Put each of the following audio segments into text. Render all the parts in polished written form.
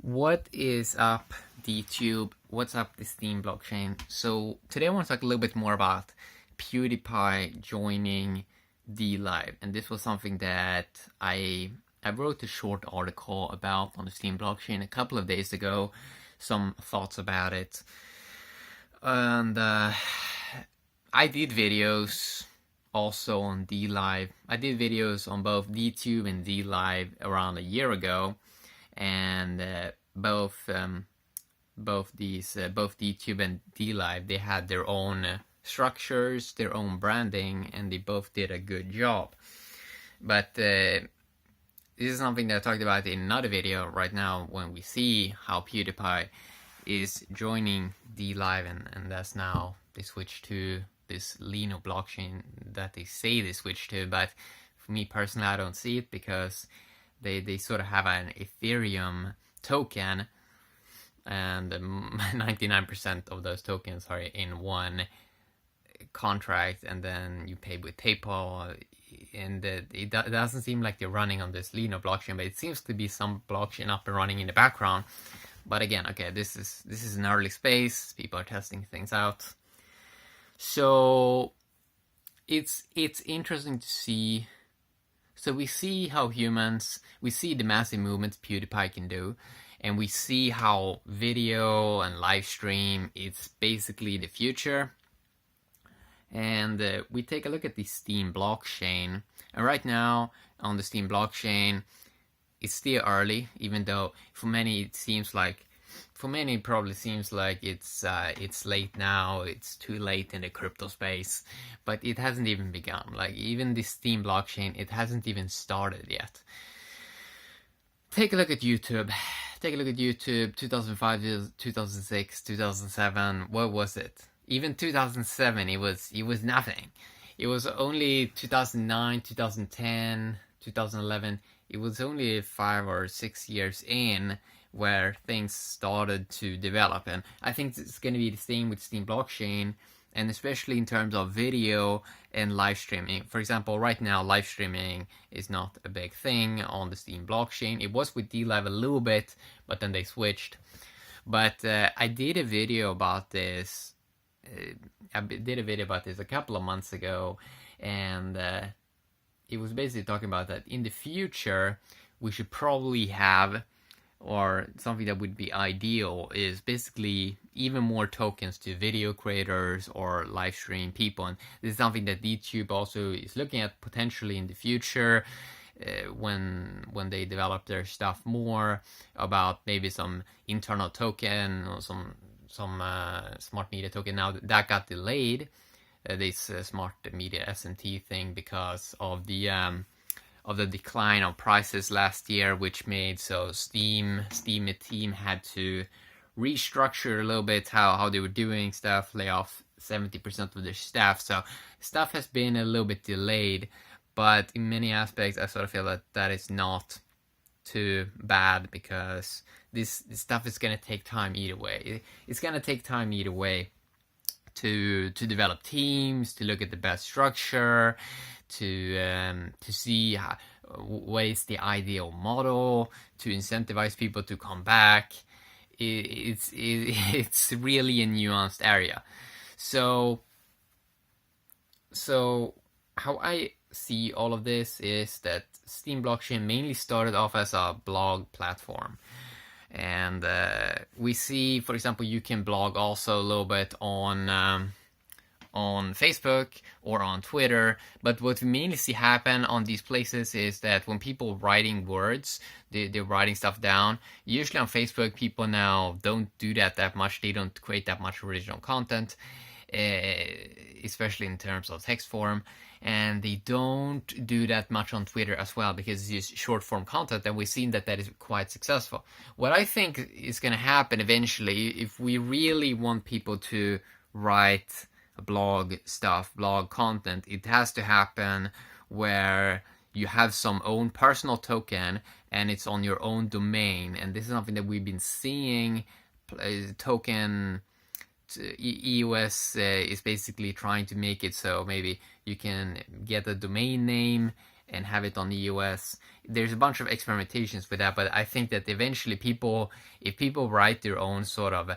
What is up, DTube? What's up, the Steam blockchain? So today I want to talk a little bit more about PewDiePie joining dlive, and this was something that I wrote a short article about on the Steam blockchain a couple of days ago. Some thoughts about it, and I did videos also on dlive. I did videos on both DTube and dlive around a year ago, and both DTube and dlive, they had their own structures, their own branding, and they both did a good job. But this is something that I talked about in another video right now, when we see how PewDiePie is joining dlive, and that's now they switched to this Lino blockchain that they say they switched to. But for me personally, I don't see it, because they sort of have an Ethereum token, and 99% of those tokens are in one contract, and then you pay with PayPal, and it doesn't seem like they're running on this Lino blockchain, but it seems to be some blockchain up and running in the background. But again, okay, this is an early space, people are testing things out, so it's interesting to see. So we see how we see the massive movements PewDiePie can do, and we see how video and live stream, it's basically the future. And we take a look at the Steam blockchain, and right now on the Steam blockchain, it's still early, even though for many it seems like, it probably seems like it's late now, it's too late in the crypto space, but it hasn't even begun. Like, even the Steam blockchain, it hasn't even started yet. Take a look at YouTube. Take a look at YouTube, 2005, 2006, 2007, what was it? Even 2007, it was nothing. It was only 2009, 2010, 2011, it was only 5 or 6 years in where things started to develop. And I think it's going to be the same with Steam blockchain, and especially in terms of video and live streaming. For example, right now live streaming is not a big thing on the Steam blockchain. It was with dlive a little bit, but then they switched. But I did a video about this. A couple of months ago, and it was basically talking about that in the future we should probably have, or something that would be ideal, is basically even more tokens to video creators or live stream people. And this is something that DTube also is looking at potentially in the future, when they develop their stuff more, about maybe some internal token or some smart media token. Now that got delayed, this smart media SMT thing, because of the decline of prices last year, which made so Steam team had to restructure a little bit how they were doing stuff, lay off 70% of their staff. So stuff has been a little bit delayed, but in many aspects I sort of feel that that is not too bad, because this stuff is going to take time either way. It's going to take time either way to develop teams, to look at the best structure, to see what is the ideal model, to incentivize people to come back. It's really a nuanced area. So how I see all of this is that Steam blockchain mainly started off as a blog platform. And we see, for example, you can blog also a little bit on Facebook or on Twitter, but what we mainly see happen on these places is that when people writing words, they're writing stuff down. Usually on Facebook, people now don't do that much. They don't create that much original content, especially in terms of text form. And they don't do that much on Twitter as well, because it's just short form content, and we've seen that is quite successful. What I think is going to happen eventually, if we really want people to write blog content, it has to happen where you have some own personal token and it's on your own domain. And this is something that we've been seeing. Token EOS is basically trying to make it so maybe you can get a domain name and have it on the EOS. There's a bunch of experimentations with that, but I think that eventually if people write their own sort of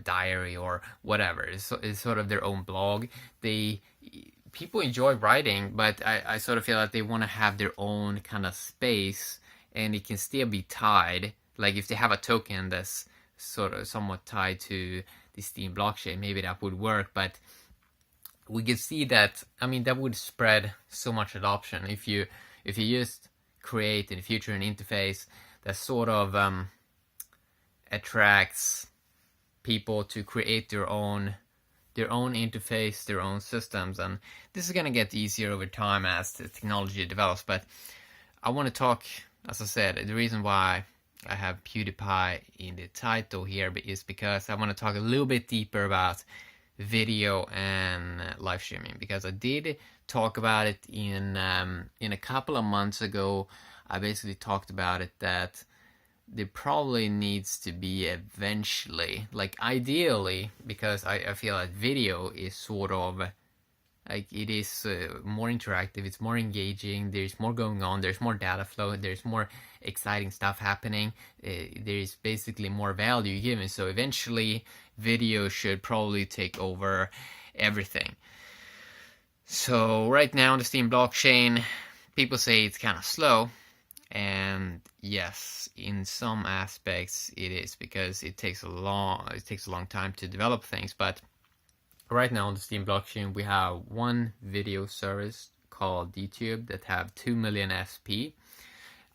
diary or whatever, it's sort of their own blog, people enjoy writing, but I sort of feel like they want to have their own kind of space, and it can still be tied. Like if they have a token that's sort of somewhat tied to the Steem blockchain, maybe that would work, but we can see that, I mean, that would spread so much adoption if you just create in the future an interface that sort of attracts people to create their own interface, their own systems, and this is going to get easier over time as the technology develops. But I want to talk, as I said, the reason why I have PewDiePie in the title here is because I want to talk a little bit deeper about video and live streaming, because I did talk about it in a couple of months ago. I basically talked about it that there probably needs to be eventually, like ideally, because I feel like video is sort of like, it is more interactive, it's more engaging, there's more going on, there's more data flow, there's more exciting stuff happening, there's basically more value given. So eventually video should probably take over everything. So right now on the Steem blockchain, people say it's kind of slow, and yes, in some aspects it is, because it takes a long time to develop things. But right now on the Steem blockchain, we have one video service called DTube that have 2 million SP.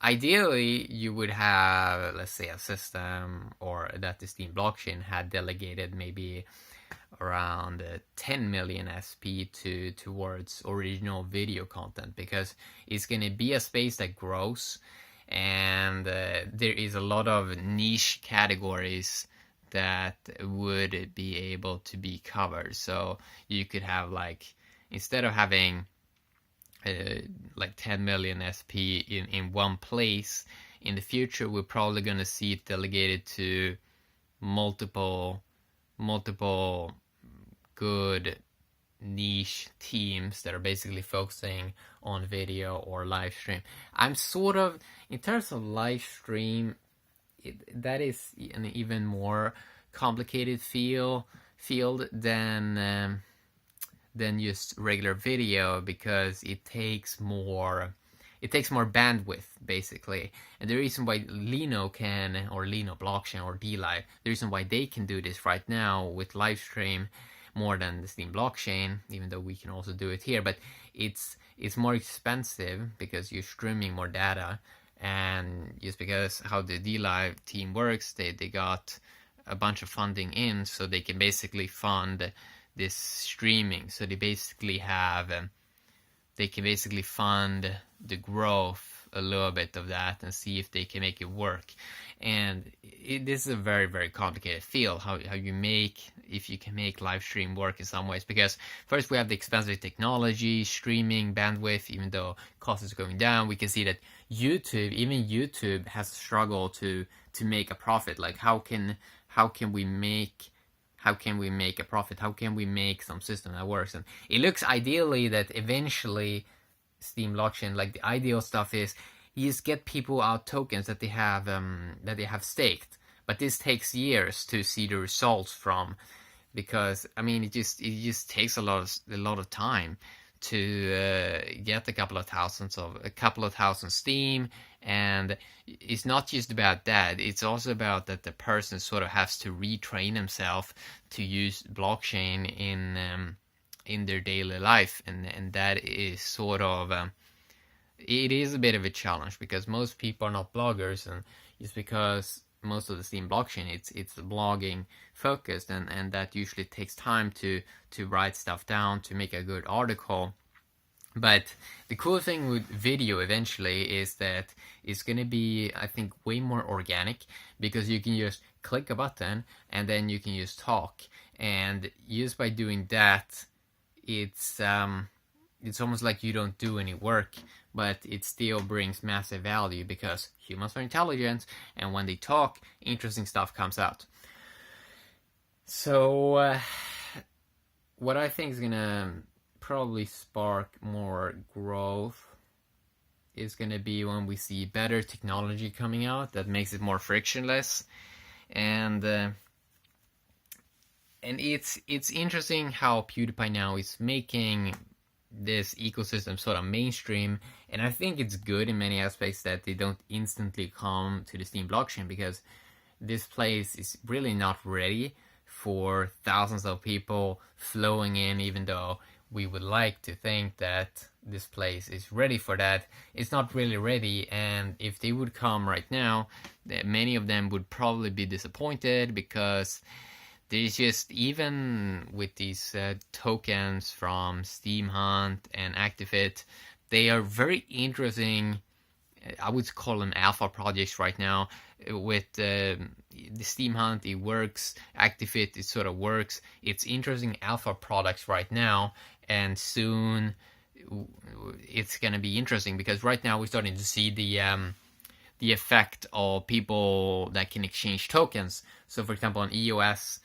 Ideally, you would have, let's say, a system, or that the Steem blockchain had delegated maybe around 10 million SP towards original video content, because it's going to be a space that grows, and there is a lot of niche categories that would be able to be covered. So you could have, like, instead of having like 10 million SP in one place, in the future we're probably going to see it delegated to multiple good niche teams that are basically focusing on video or live stream. I'm sort of, in terms of live stream, that is an even more complicated field than just regular video, because it takes more bandwidth basically. And the reason why Lino can, or Lino blockchain or dlive, the reason why they can do this right now with live stream more than the Steem blockchain, even though we can also do it here, but it's more expensive because you're streaming more data. And just because how the dlive team works, they got a bunch of funding in, so they can basically fund this streaming. So they basically can fund the growth a little bit of that and see if they can make it work. And this is a very, very complicated field, how you make, if you can make live stream work in some ways, because first we have the expensive technology, streaming, bandwidth. Even though cost is going down, we can see that even YouTube has struggled to make a profit. Like how can we make a profit? How can we make some system that works? And it looks ideally that eventually Steem blockchain, like the ideal stuff is you just get people out tokens that they have staked. But this takes years to see the results from, because I mean it just takes a lot of time to get a couple of thousand Steem. And it's not just about that, it's also about that the person sort of has to retrain himself to use blockchain in their daily life, and that is sort of it is a bit of a challenge, because most people are not bloggers, and it's because most of the Steem blockchain it's blogging focused, and that usually takes time to write stuff down, to make a good article. But the cool thing with video eventually is that it's going to be, I think, way more organic, because you can just click a button and then you can just talk. And just by doing that, it's almost like you don't do any work, but it still brings massive value, because humans are intelligent, and when they talk, interesting stuff comes out. So what I think is going to probably spark more growth is going to be when we see better technology coming out that makes it more frictionless. And it's interesting how PewDiePie now is making this ecosystem sort of mainstream, and I think it's good in many aspects that they don't instantly come to the Steam blockchain, because this place is really not ready for thousands of people flowing in, even though we would like to think that this place is ready for that. It's not really ready, and if they would come right now, many of them would probably be disappointed, because there's just, even with these tokens from Steam Hunt and ActiveIt, they are very interesting. I would call them alpha projects right now. With the Steam Hunt, it works. ActiveIt, it sort of works. It's interesting alpha products right now, and soon it's gonna be interesting, because right now we're starting to see the effect of people that can exchange tokens. So, for example, on EOS,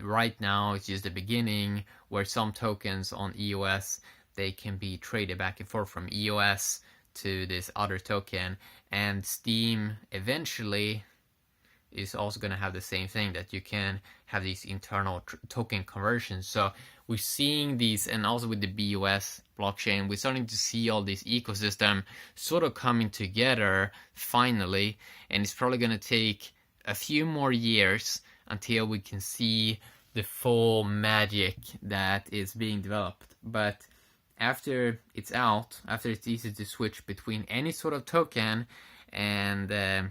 right now it's just the beginning, where some tokens on EOS, they can be traded back and forth from EOS to this other token, and Steam eventually is also going to have the same thing, that you can have these internal token conversions. So we're seeing these, and also with the BUS blockchain, we're starting to see all this ecosystem sort of coming together finally, and it's probably going to take a few more years until we can see the full magic that is being developed. But after it's out, after it's easy to switch between any sort of token, and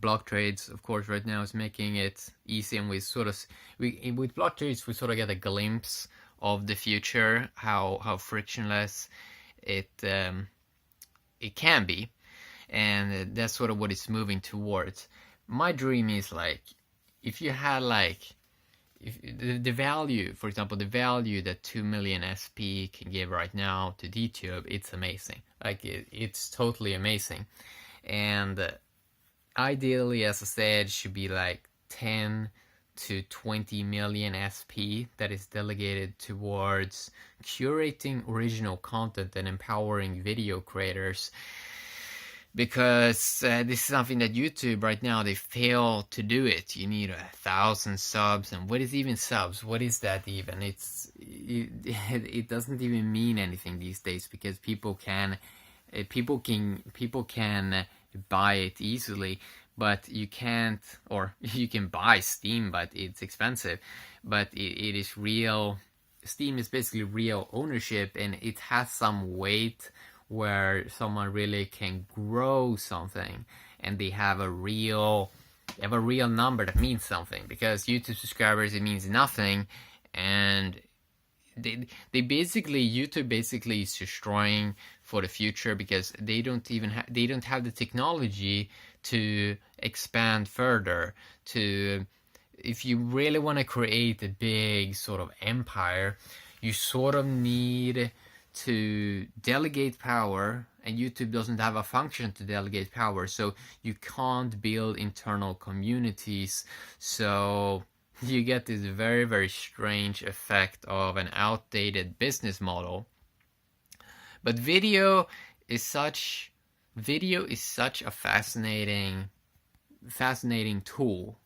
block trades, of course, right now is making it easy, and with block trades we sort of get a glimpse of the future, how frictionless it can be, and that's sort of what it's moving towards. My dream is, like, if you had, like, if the value, for example, the value that 2 million SP can give right now to DTube, it's amazing. Like, it's totally amazing. And ideally, as I said, it should be like 10 to 20 million SP that is delegated towards curating original content and empowering video creators. Because this is something that YouTube right now, they fail to do it. You need 1,000 subs, and what is even subs? What is that even? It doesn't even mean anything these days, because people can buy it easily, but you can't, or you can buy Steam, but it's expensive. But it is real. Steam is basically real ownership, and it has some weight where someone really can grow something, and they have a real number that means something. Because YouTube subscribers, it means nothing, and YouTube basically is destroying for the future, because they don't have the technology to expand further. If you really want to create a big sort of empire, you sort of need to delegate power, and YouTube doesn't have a function to delegate power, so you can't build internal communities. So you get this very, very strange effect of an outdated business model. But video is such a fascinating tool,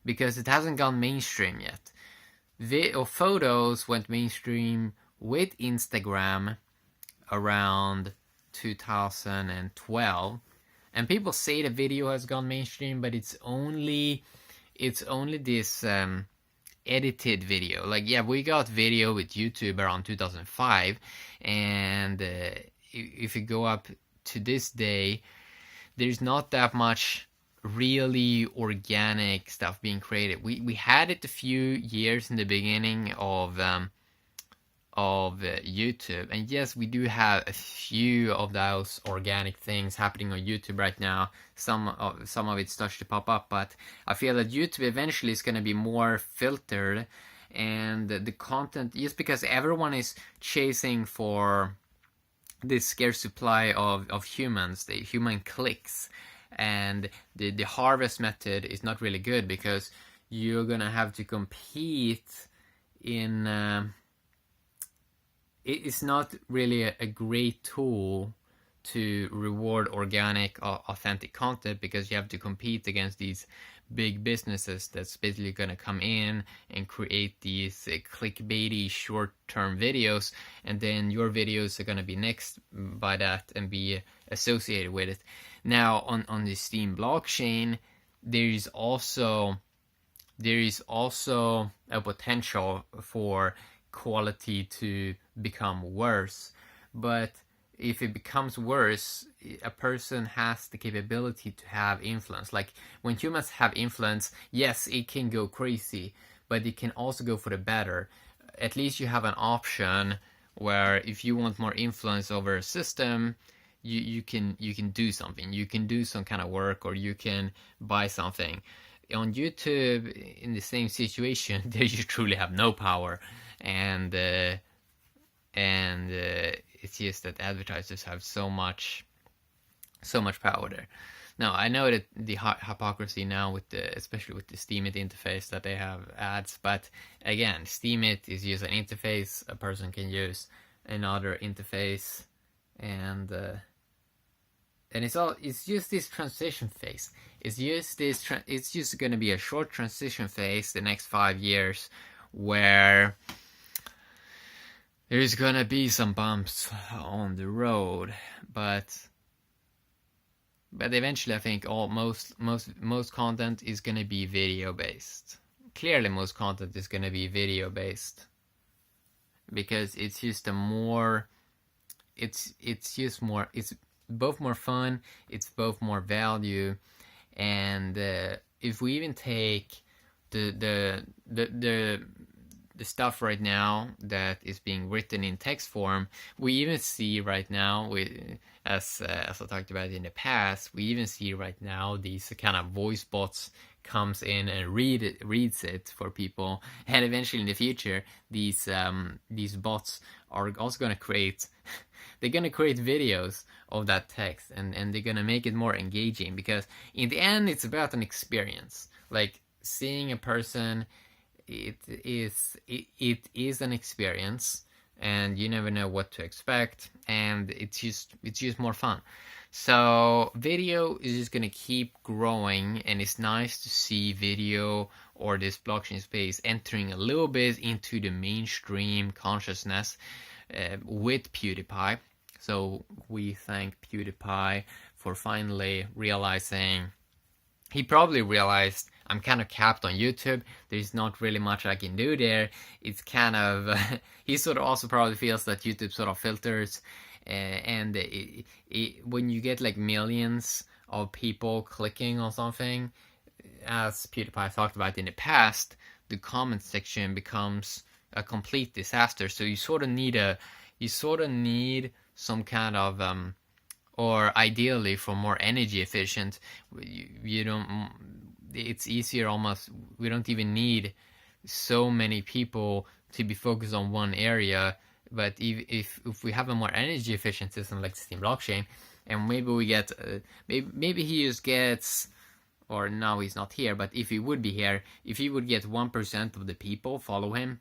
because it hasn't gone mainstream yet. Photos went mainstream with Instagram around 2012, and people say the video has gone mainstream, but it's only this edited video. Like, yeah, we got video with YouTube around 2005, and if you go up to this day, there's not that much really organic stuff being created. We had it a few years in the beginning of YouTube, and yes, we do have a few of those organic things happening on YouTube right now. Some of it starts to pop up, but I feel that YouTube eventually is going to be more filtered, and the content, just because everyone is chasing for this scarce supply of humans, the human clicks, and the harvest method is not really good, because you're gonna have to compete in it's not really a great tool to reward organic, authentic content, because you have to compete against these big businesses that's basically going to come in and create these clickbaity short-term videos, and then your videos are going to be next by that and be associated with it. Now on the Steem blockchain, there is also a potential for quality to become worse, but if it becomes worse, a person has the capability to have influence. Like when humans have influence, yes, it can go crazy, but it can also go for the better. At least you have an option where if you want more influence over a system, you can do something. You can do some kind of work, or you can buy something. On YouTube, in the same situation, there you truly have no power, and it's just that advertisers have so much power there. Now I know that the hypocrisy now with especially with the Steemit interface, that they have ads, but again, Steemit is just an interface. A person can use another interface, and it's just this transition phase. It's just going to be a short transition phase the next 5 years, where there's gonna be some bumps on the road, but eventually I think most content is gonna be video based. Clearly, most content is gonna be video based, because it's just it's both more fun, it's both more value, and if we even take the stuff right now that is being written in text form, we even see right now, as I talked about in the past, we even see right now these kind of voice bots comes in and reads it for people, and eventually in the future, these bots are also going to create they're going to create videos of that text, and they're going to make it more engaging, because in the end it's about an experience. Like seeing a person, it is an experience, and you never know what to expect, and it's just more fun. So video is just gonna keep growing, and it's nice to see video or this blockchain space entering a little bit into the mainstream consciousness with PewDiePie. So we thank PewDiePie for finally realizing. He probably realized, I'm kind of capped on YouTube. There's not really much I can do there. It's kind of he sort of also probably feels that YouTube sort of filters, and when you get like millions of people clicking on something, as PewDiePie talked about in the past, the comment section becomes a complete disaster. So you sort of need some kind of or ideally for more energy efficient, you don't. It's easier almost. We don't even need so many people to be focused on one area. But if we have a more energy efficient system like the Steem blockchain, and maybe we get maybe he just gets, or now he's not here, but if he would be here, if he would get 1% of the people follow him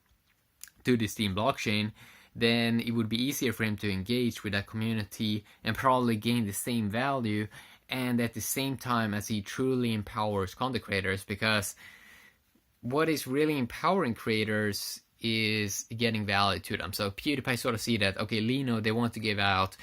to the Steem blockchain, then it would be easier for him to engage with that community and probably gain the same value, and at the same time as he truly empowers content creators. Because what is really empowering creators is getting value to them. So PewDiePie sort of see that, okay, Lino, they want to give out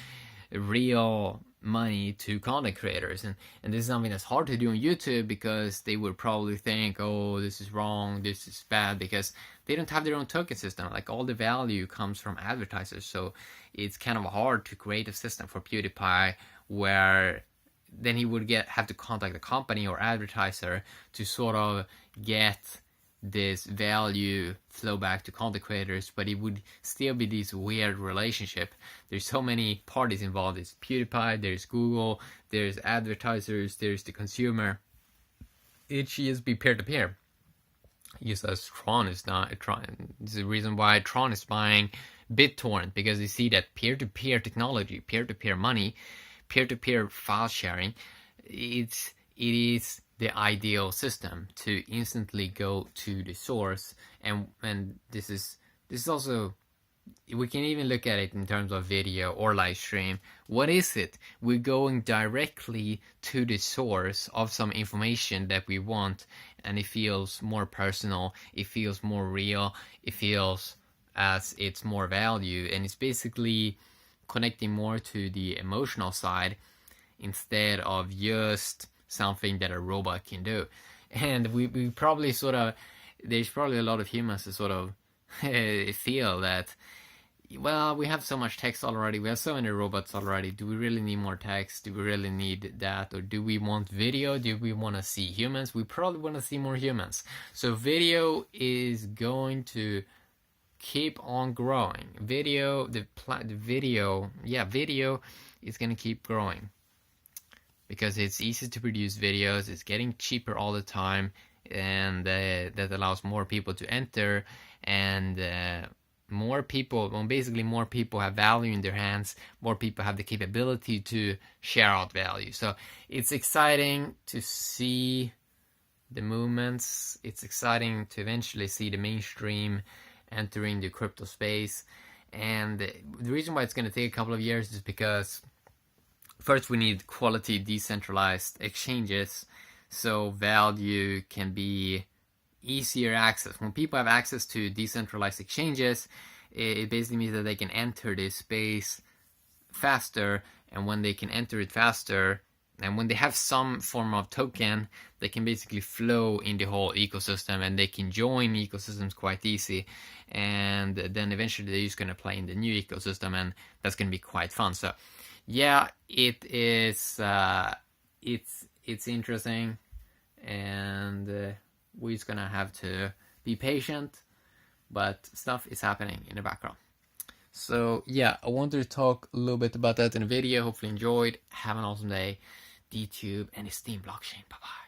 real money to content creators, and this is something that's hard to do on YouTube, because they would probably think, oh, this is wrong, this is bad, because they don't have their own token system. Like all the value comes from advertisers, so it's kind of hard to create a system for PewDiePie where then he would have to contact the company or advertiser to sort of get this value flow back to content creators, but it would still be this weird relationship. There's so many parties involved. There's PewDiePie, there's Google, there's advertisers, there's the consumer. It should just be peer-to-peer. Just as Tron is not Tron. This is the reason why Tron is buying BitTorrent, because they see that peer-to-peer technology, peer-to-peer money, peer-to-peer file sharing, it is the ideal system to instantly go to the source, and this is also we can even look at it in terms of video or live stream. What is it? We're going directly to the source of some information that we want, and it feels more personal, it feels more real, it feels as it's more value, and it's basically connecting more to the emotional side instead of just something that a robot can do. And we probably sort of, there's probably a lot of humans that sort of feel that, well, we have so much text already, we have so many robots already, do we really need more text? Do we really need that? Or do we want video? Do we want to see humans? We probably want to see more humans. So video is going to keep on growing. Video is going to keep growing because it's easy to produce videos, it's getting cheaper all the time, and that allows more people to enter, and more people, well, basically more people have value in their hands, more people have the capability to share out value. So it's exciting to see the movements. It's exciting to eventually see the mainstream entering the crypto space. And the reason why it's going to take a couple of years is because first we need quality decentralized exchanges so value can be easier access. When people have access to decentralized exchanges, it basically means that they can enter this space faster, and when they can enter it faster, and when they have some form of token, they can basically flow in the whole ecosystem, and they can join ecosystems quite easy, and then eventually they're just going to play in the new ecosystem, and that's going to be quite fun. So yeah, it is it's interesting, and we're just gonna have to be patient, but stuff is happening in the background. So yeah, I wanted to talk a little bit about that in the video. Hopefully enjoyed. Have an awesome day. DTube and Steam blockchain. Bye bye.